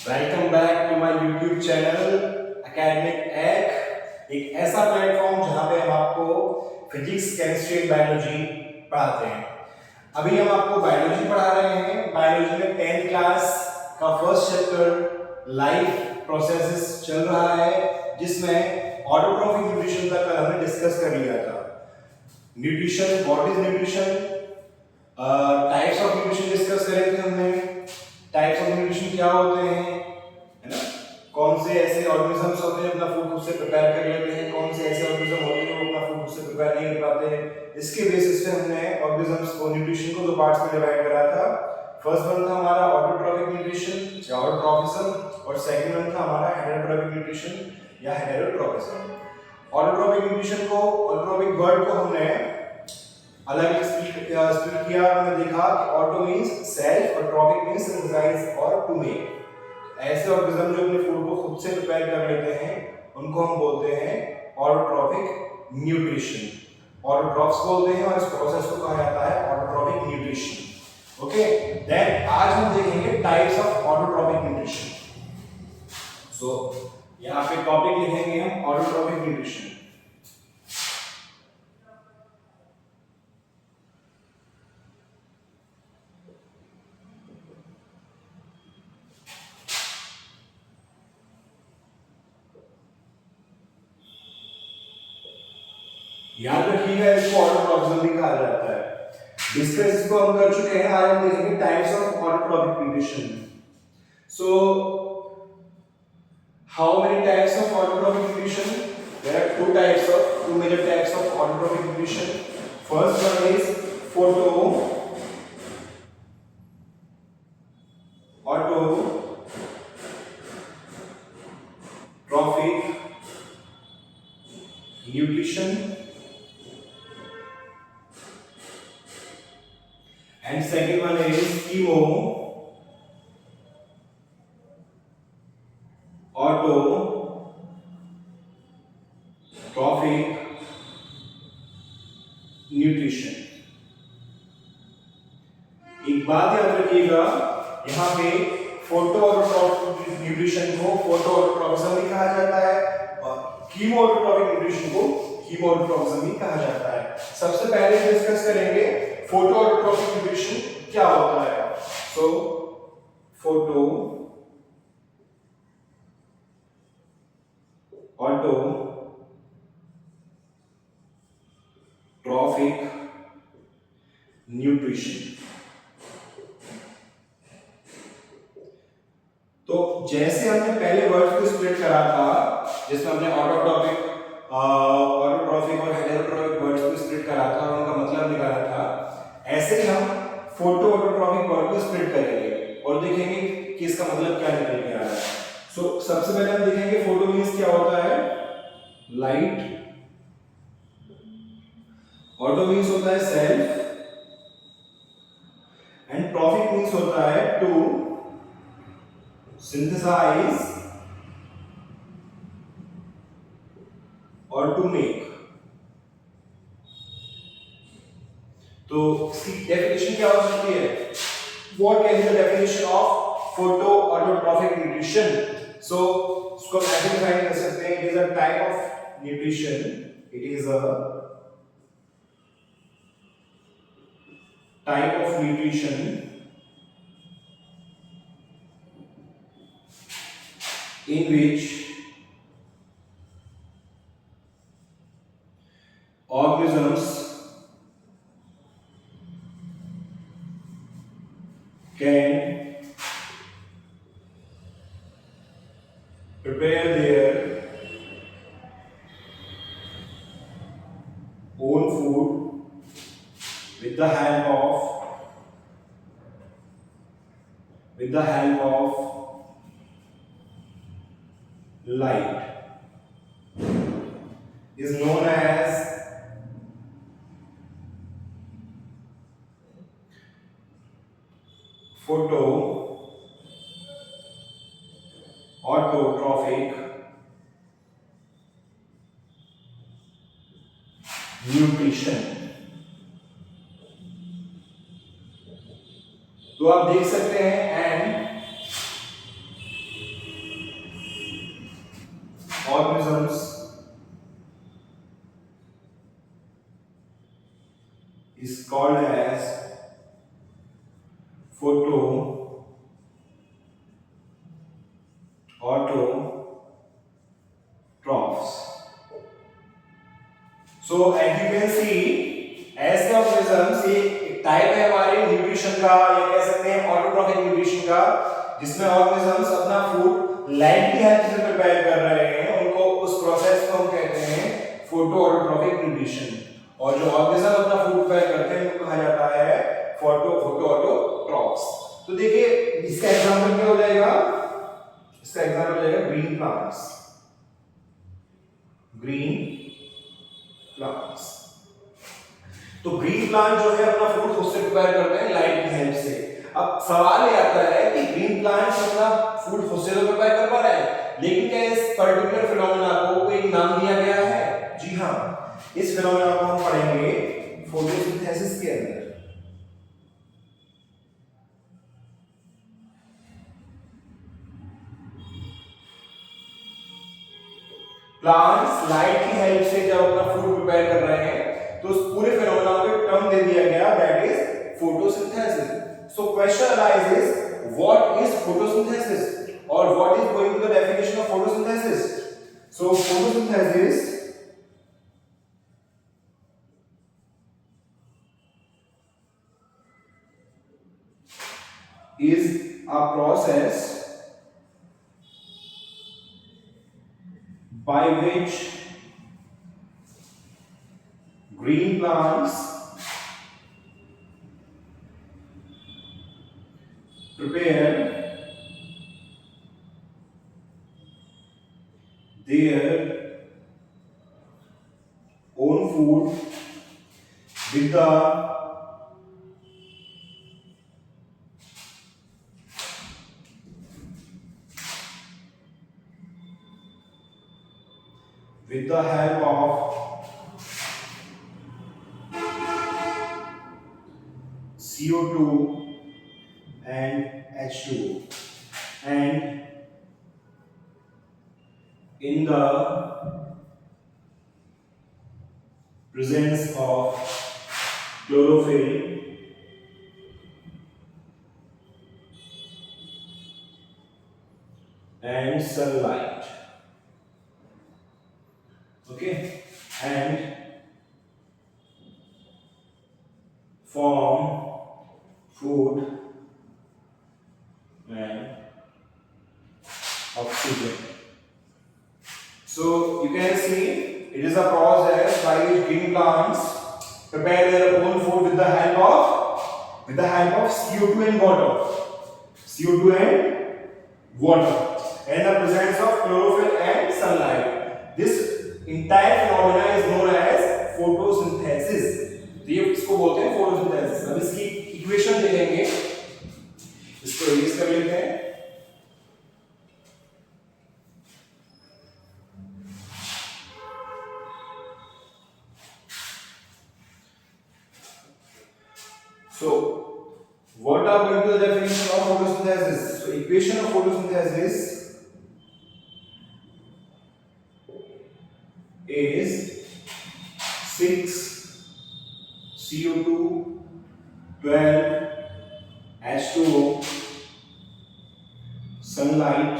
Welcome back to my YouTube channel academic एक ऐसा platform जहां पे हम आपको फिजिक्स केमिस्ट्री एंड बायोलॉजी पढ़ाते हैं। अभी हम आपको बायोलॉजी पढ़ा रहे हैं। बायोलॉजी में 10th क्लास का फर्स्ट चैप्टर लाइफ प्रोसेसेस चल रहा है, जिसमें ऑटोट्रॉफिक न्यूट्रिशन तक कल हमने डिस्कस कर लिया था। Nutrition, what is nutrition, types of nutrition discuss करे थे हमने। टाइप्स ऑफ न्यूट्रिशन क्या होते हैं, है ना, कौन से ऐसे ऑर्गेनिजम्स होते हैं अपना फूड खुद से प्रिपेयर कर लेते हैं, कौन से ऐसे ऑर्गेनिज्म होते हैं वो अपना फूड खुद से प्रिपेयर नहीं कर पाते। इसके बेसिस पे हमने ऑर्गेनिजम्स को, न्यूट्रिशन को दो पार्ट्स में डिवाइड करा था। फर्स्ट वन था हमारा ऑटोट्रॉफिक न्यूट्रिशन या ऑटोट्रॉफिज्म, और सेकंड वन था हमारा हेटेरोट्रॉफिक न्यूट्रिशन या हेटेरोट्रॉफिज्म। ऑटोट्रॉफिक न्यूट्रिशन को, ऑटोट्रॉफिक वर्ड को हमने अलग स्प्लिट किया। हमने देखा कि ऑटो मींस सेल्फ और ट्रॉफिक मींस सिंथेसाइज और टू मेक। ऐसे ऑर्गेनिज्म जो अपने फूड को खुद से प्रिपेयर कर लेते हैं उनको हम बोलते हैं ऑटोट्रॉफिक न्यूट्रिशन। ऑटोट्रॉफ्स बोलते हैं और इस प्रोसेस को कहा जाता है ऑटोट्रॉफिक न्यूट्रिशन। ओके, देन आज हम देखेंगे टाइप्स ऑफ ऑटोट्रॉफिक न्यूट्रिशन। सो यहां पे टॉपिक लिखेंगे हम ऑटोट्रॉफिक न्यूट्रिशन। याद रखिएगा, इसको ऑटोट्रॉफिज्म भी कहा जाता है। डिस्कस इसको हम कर चुके हैं। आज हम देखेंगे types of autotrophic nutrition. So how many types of autotrophic nutrition? There are two major types of autotrophic nutrition. First one is autotrophic nutrition, and second one is autotrophic nutrition. एक बात याद रखिएगा, यहाँ पे फोटो ऑटोट्रॉफिक न्यूट्रिशन को photo ऑटोट्रॉफिज्म भी कहा जाता है और कीमो ऑटोट्रॉफिक न्यूट्रिशन को कीमो ऑटोट्रॉफिज्म भी कहा जाता है। सबसे पहले डिस्कस करेंगे फोटो ऑटोट्रॉफिक न्यूट्रिशन क्या होता है। So photo autotrophic nutrition. तो जैसे हमने पहले वर्ड्स को स्प्लिट करा था, जिसमें हमने ऑटोट्रॉफिक और हेटेरोट्रॉफिक वर्ड्स को स्प्लिट करा था और उनका मतलब निकाला था, ऐसे ही हम फोटो ऑटोट्रॉफिक वर्ड को स्प्लिट करेंगे और देखेंगे कि इसका मतलब क्या निकल के आ रहा है। सो सबसे पहले हम देखेंगे फोटो मींस क्या होता है, लाइट। ऑटो मींस होता है सेल्फ, एंड ट्रॉफिक मींस होता है टू synthesize और to make। तो इसकी डेफिनेशन क्या हो सकती है? What can be the definition of photo autotrophic nutrition? So इसको हम ऐसे डिफाइन कर सकते हैं, it is a type of nutrition, it is a type of nutrition in which organisms can prepare their own food with the help of light, is known as photo autotrophic nutrition। तो आप देख सकते हैं and is called as photoautotrophs. So as you can see, ऐसे organisms ये type है हमारे nutrition का, या कह सकते हैं ऑटोट्रॉफिक न्यूट्रिशन का, जिसमें ऑर्गेनिजम्स अपना फूड लाइट की हेल्प से प्रिपेयर कर रहे हैं। उनको उस प्रोसेस को हम कहते हैं फोटो ऑटोट्रॉफिक न्यूट्रिशन। और जो ऑर्गेनिज्म अपना फूड प्रिपेयर करते हैं उनको कहा जाता है फोटोऑटोट्रॉफ्स। तो देखिए इसका एग्जांपल क्या हो जाएगा, इसका एग्जांपल हो जाएगा ग्रीन प्लांट्स। तो ग्रीन प्लांट जो है अपना फूड खुद से प्रिपेयर करते हैं लाइट की हेल्प से। अब सवाल ये आता है कि ग्रीन प्लांट्स अपना फूड खुद से तो प्रिपेयर कर पा रहे हैं, लेकिन क्या इस पर्टिकुलर फिनोमेना को कोई नाम दिया गया है? जी हाँ, इस फिनोमेना को हम पढ़ेंगे फोटोसिंथेसिस के अंदर। प्लांट्स लाइट की हेल्प से जब अपना फूड प्रिपेयर कर रहे हैं तो उस पूरे फिनोमेना को एक टर्म दे दिया गया, that is photosynthesis. So question arises, what is photosynthesis और what is going to the definition of photosynthesis? So photosynthesis is a process by which green plants prepare their own food with the help of CO2 and H2O, and in the presence of chlorophyll and sunlight. Okay, and form food and oxygen. So you can see it is a process by which green plants prepare their own food with the help of CO2 and water, and the presence of chlorophyll and sunlight. This entire phenomena is known as photosynthesis. तो ये इसको बोलते हैं photosynthesis. अब इसकी equation देखेंगे, इसको erase कर लेते हैं। So what are going to the definition of photosynthesis? So equation of photosynthesis is 6 CO2 12 H2O sunlight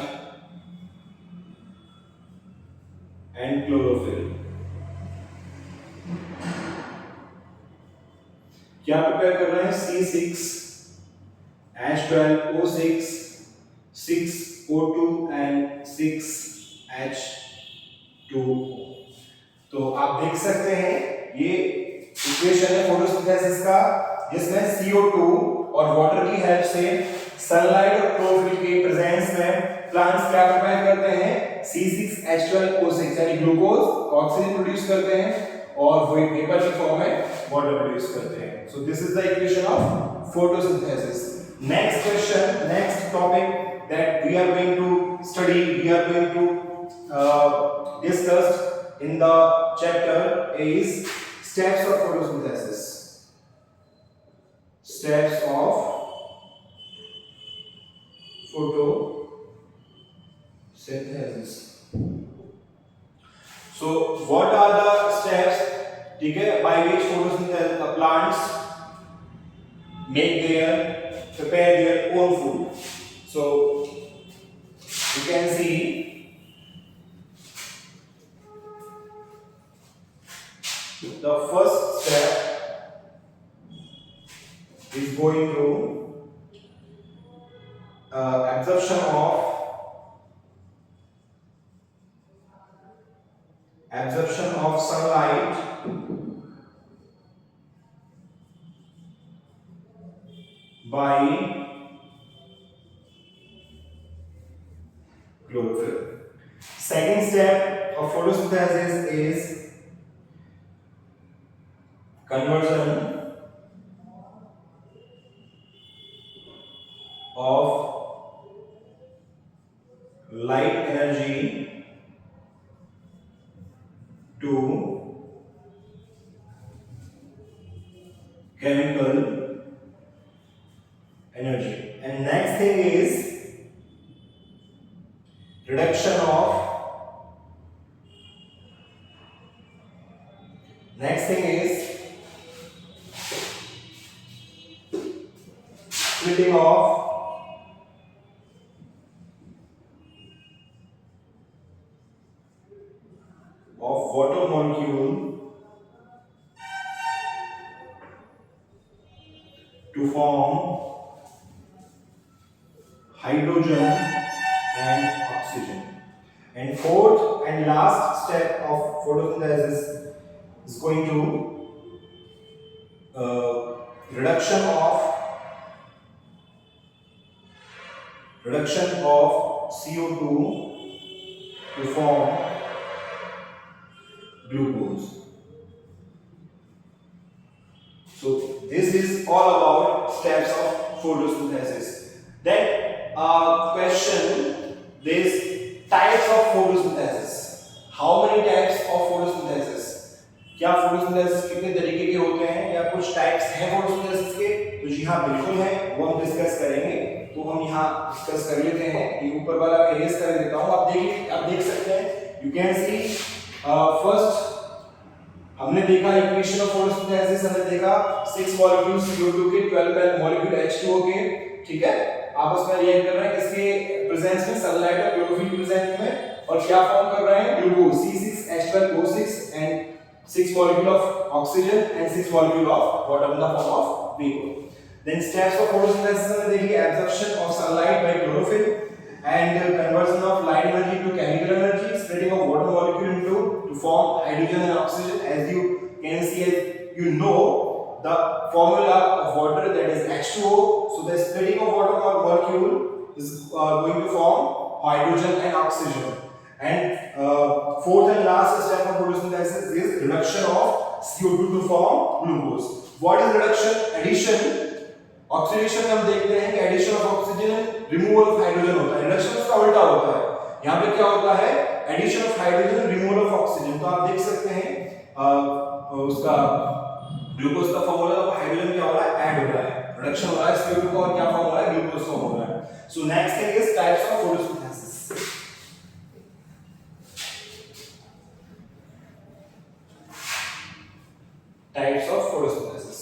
and chlorophyll। क्या प्रिपेयर कर रहे हैं? C6 H12O6 6O2 and 6H2O। तो आप देख सकते हैं ये इक्वेशन है फोटोसिंथेसिस का, जिसमें CO2 और वाटर की हेल्प से सनलाइट और क्लोरोफिल के प्रेजेंस में प्लांट्स क्या प्रिपेयर करते हैं? C6H12O6 यानी ग्लूकोज ऑक्सीजन प्रोड्यूस करते हैं और वो एक वेपर की फॉर्म में वाटर प्रोड्यूस करते हैं। So this is the equation of photosynthesis. Next question, next topic that we are going to study, we are going to discuss in the chapter is steps of photosynthesis. Steps of photosynthesis. So what are the steps, ठीक है, by which photosynthesis plants prepare their own food. So you can see the first step is going to absorption of sunlight by chlorophyll. Second step of photosynthesis is conversion of light energy to chemical energy. And next thing is reduction of splitting of water molecule to form hydrogen and oxygen. And fourth and last step of photosynthesis is going to reduction of CO2 to form glucose. So this is all about steps of photosynthesis. Then question, this types of photosynthesis. How many types of photosynthesis? क्या photosynthesis कितने तरीके के होते हैं या कुछ types हैं photosynthesis के? तो जी हाँ बिल्कुल है, वो हम डिस्कस करेंगे। तो हम यहाँ डिस्कस कर लेते हैं। ये ऊपर वाला मैं इरेज कर देता हूँ, आप देख सकते हैं। यू कैन सी फर्स्ट हमने देखा इक्वेशन ऑफ फोटोसिंथेसिस, हमने देखा 6 मॉलिक्यूल्स CO2 के 12 मॉलिक्यूल H2O के, ठीक है, आपस में रिएक्ट कर रहे हैं किसके प्रेजेंस में? सनलाइट और क्लोरोफिल के प्रेजेंस में, और क्या फॉर्म कर रहे हैं? Glucose C6H12O6 and 6 molecule of oxygen and 6 molecule of water in the form of vapor. Then steps of photosynthesis हमने देखी, absorption of sunlight by chlorophyll and conversion of light energy to chemical energy, splitting of water molecule into to form hydrogen and oxygen. As you can see, as you know the formula of water, that is H2O. So the splitting of water molecule is going to form hydrogen and oxygen. And fourth and last step of photosynthesis is reduction of CO2 to form glucose. What is reduction? Addition. Oxidation हम देखते हैं कि addition of oxygen and removal of hydrogen होता है। Reduction उसका उल्टा होता है। यहाँ पे क्या होता है? Addition of hydrogen and removal of oxygen। तो आप देख सकते हैं उसका ग्लूकोज का फॉर्म हो रहा है, हाइड्रोजन क्या हो रहा है? ऐड हो रहा है। रिडक्शन हो रहा है CO2 का, और क्या फॉर्म हो रहा है? ग्लूकोज फॉर्म हो रहा है। So next thing is types of photosynthesis. Types of photosynthesis.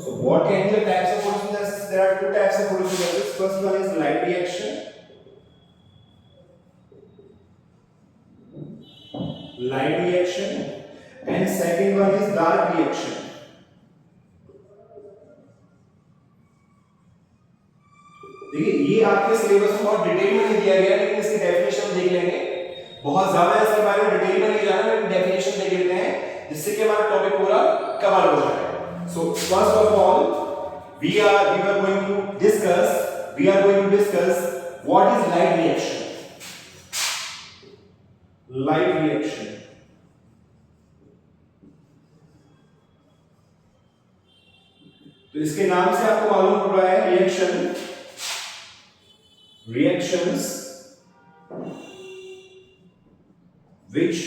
So what can be the types of photosynthesis? There are two types of photosynthesis. First one is light reaction. Light reaction. And second one is dark reaction. देखिए ये आपके syllabus में बहुत detail में नहीं दिया गया, लेकिन इसकी डेफिनेशन देख लेंगे। बहुत ज्यादा इसके बारे में डिटेल में नहीं जाना, लेकिन डेफिनेशन देख लेते हैं जिससे कि हमारा टॉपिक पूरा कवर हो जाए। So first of all we are going to discuss what is light reaction. Light reaction. तो इसके नाम से आपको मालूम पड़ रहा है reactions which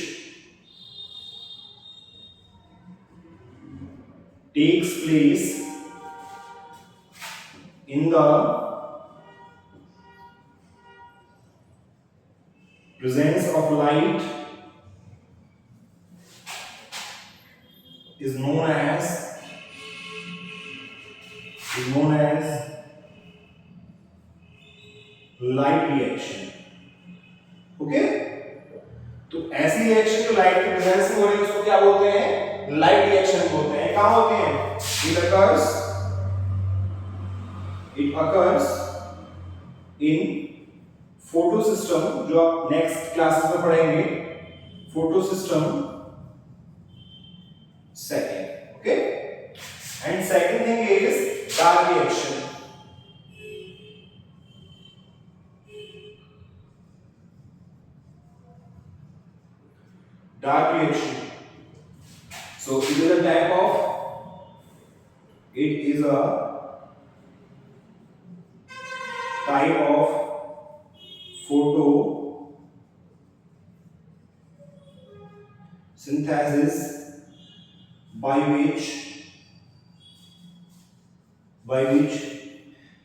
takes place in the presence of light is known as light reaction. Okay, तो ऐसी रिएक्शन जो लाइट के प्रेजेंस में हो रही है उसको क्या बोलते हैं? लाइट रिएक्शन बोलते हैं। कहां होते हैं? It occurs in photo system, जो आप नेक्स्ट क्लासेस में पढ़ेंगे, photo system second. Okay, and second thing is dark reaction. Dark reaction. So it is a type of photosynthesis by which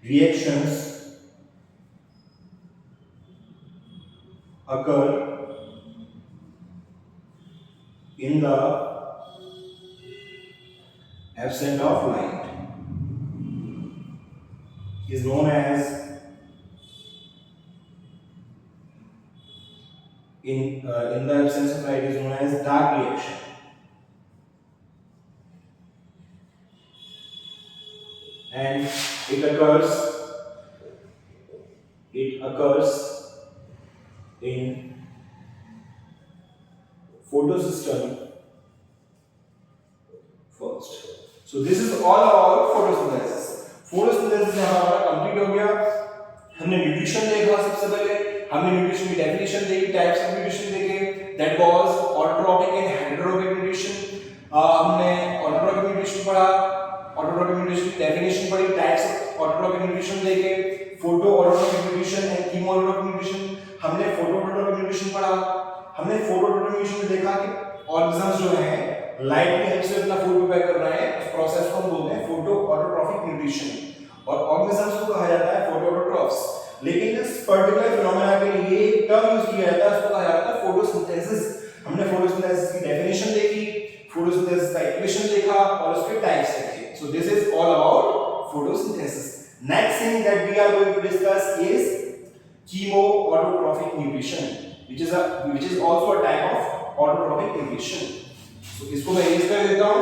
reactions occur in the absence of light, is known as in the absence of light is known as dark reaction. And it occurs in photosystem first. So this is all about photosynthesis. photosynthesis हमारा complete हो गया। हमने nutrition देखा, सबसे पहले हमने nutrition की definition देखी, टाइप्स ऑफ न्यूट्रिशन देखे, that was autotrophic and heterotrophic nutrition. हमने ऑटोट्रॉपिक न्यूट्रिशन पढ़ा, ऑटोट्रॉपिक न्यूट्रिशन की डेफिनेशन पढ़ी, टाइप्स ऑफ ऑटोट्रॉपिक न्यूट्रिशन देखे, photo autotrophic nutrition and chemo autotrophic nutrition. हमने फोटो ऑटोट्रॉपिक न्यूट्रिशन पढ़ा। हमने फोटो ऑटोट्रॉपिक न्यूट्रिशन में देखा कि ऑर्गेनिजम्स जो हैं लाइट की हेल्प से अपना फूड प्रिपेयर कर रहे हैं, उस प्रोसेस को हम बोलते हैं फोटो ऑटोट्रॉपिक न्यूट्रिशन, और ऑर्गेनिजम्स को कहा जाता है फोटो ऑटोट्रॉफ्स। लेकिन इस पर्टिकुलर फिनोमेना के लिए एक टर्म यूज किया जाता है, उसको कहा जाता है फोटोसिंथेसिस। हमने फोटोसिंथेसिस की डेफिनेशन देखी, फोटोसिंथेसिस का इक्वेशन देखा और उसके टाइप्स देखे। So this is all about photosynthesis. Next thing that we are going to discuss is chemoautotrophic nutrition, which is also a type of autotrophic nutrition. So इसको मैं erase कर देता हूं।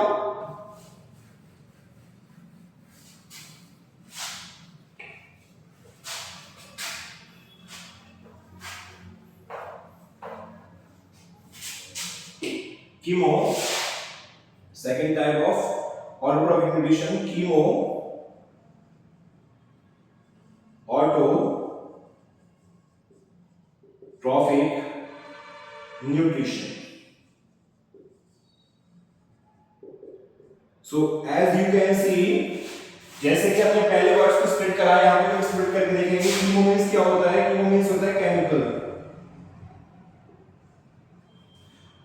Chemo, second type of autotrophic nutrition, chemo autotrophic nutrition. So as you can see, जैसे कि आपने पहले words को स्प्लिट कराया, यहाँ पे स्प्लिट करके देखेंगे। कीमो मींस क्या होता है? कीमो मींस होता है केमिकल।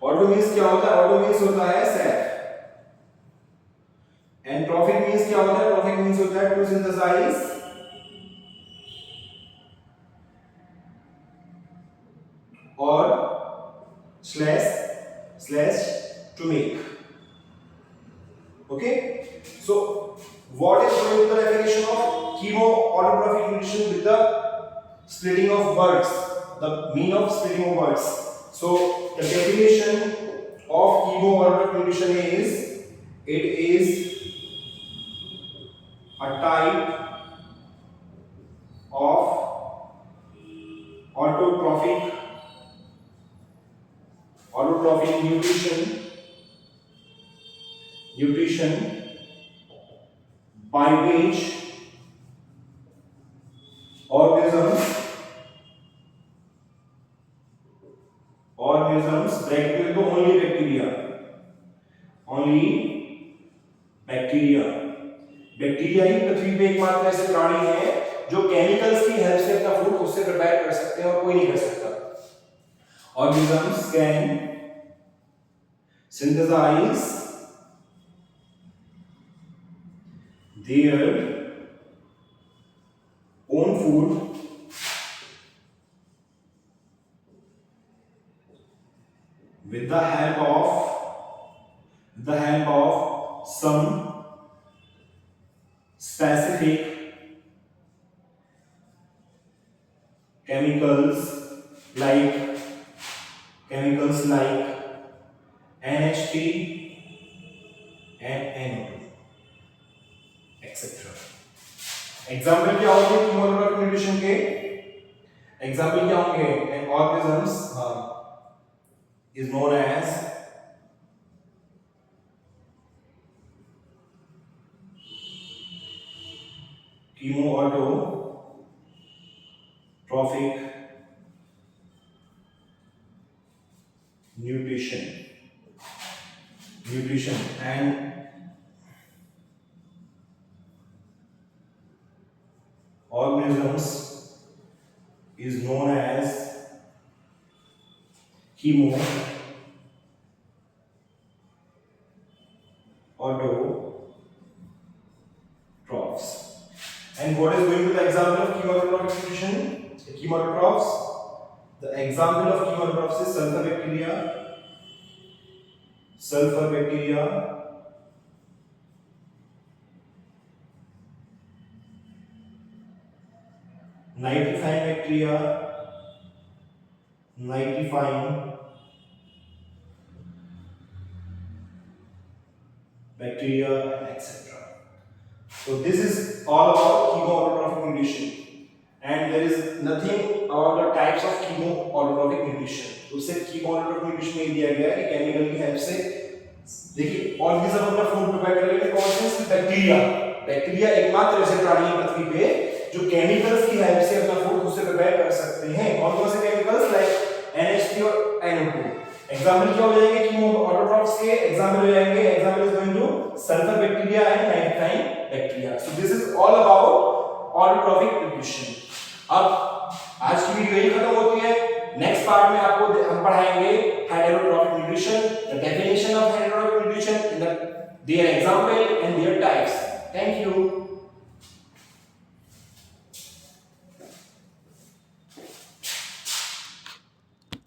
ऑटो मींस क्या होता है? ऑटो मींस होता है सेल। एंड ट्रॉफिक मींस क्या होता है? ट्रॉफिक मींस होता है टू सिंथेसाइज और slash to make. Okay, so what is going to the definition of chemo autotrophic nutrition with the splitting of words, the meaning of splitting of words. So the definition of chemo autotrophic nutrition is, it is a type of autotrophic nutrition by which organisms bacteria, तो only bacteria ही पृथ्वी पे एकमात्र ऐसे प्राणी हैं जो chemicals की help से अपना फूड खुद से प्रिपेयर कर सकते हैं और कोई नहीं कर सकता। Organisms can synthesize their own food with the help of the help of some specific chemicals like NH3 and NO2 etc. Example क्या होंगे कीमोलॉजिकल न्यूट्रिशन के? एग्जाम्पल क्या होंगे? N organisms is known as chemoautotrophic nutrition and organisms is known as chemautotrophs. And what is going to the example of chemoautotrophic nutrition? The chemautotrophs. The example of chemautotrophs is sulfur bacteria, nitrifying bacteria, etc. So this is all about chemoautotrophic nutrition, and there is nothing about the types of chemoautotrophic nutrition. तो सिर्फ chemoautotrophic nutrition में दिया गया है कि chemical की help से देखिए ऑर्गेनिज्म अपना फूड प्रिपेयर करेंगे कौन से? बैक्टीरिया एकमात्र ऐसे प्राणी है पृथ्वी पे जो केमिकल्स की हेल्प से अपना फूड खुद से प्रिपेयर कर सकते हैं। कौन से केमिकल्स? लाइक NH3 और NO2। एग्जांपल क्या हो जाएंगे chemoautotrophes के? एग्जांपल हो जाएंगे, example is going to sulphur bacteria and nitrogen bacteria. So this is all about autotrophic nutrition. अब आज की वीडियो यही खत्म होती है। नेक्स्ट पार्ट में आपको हम पढ़ाएंगे heterotrophic nutrition, the definition of heterotrophic nutrition, in the their example and their types. Thank you.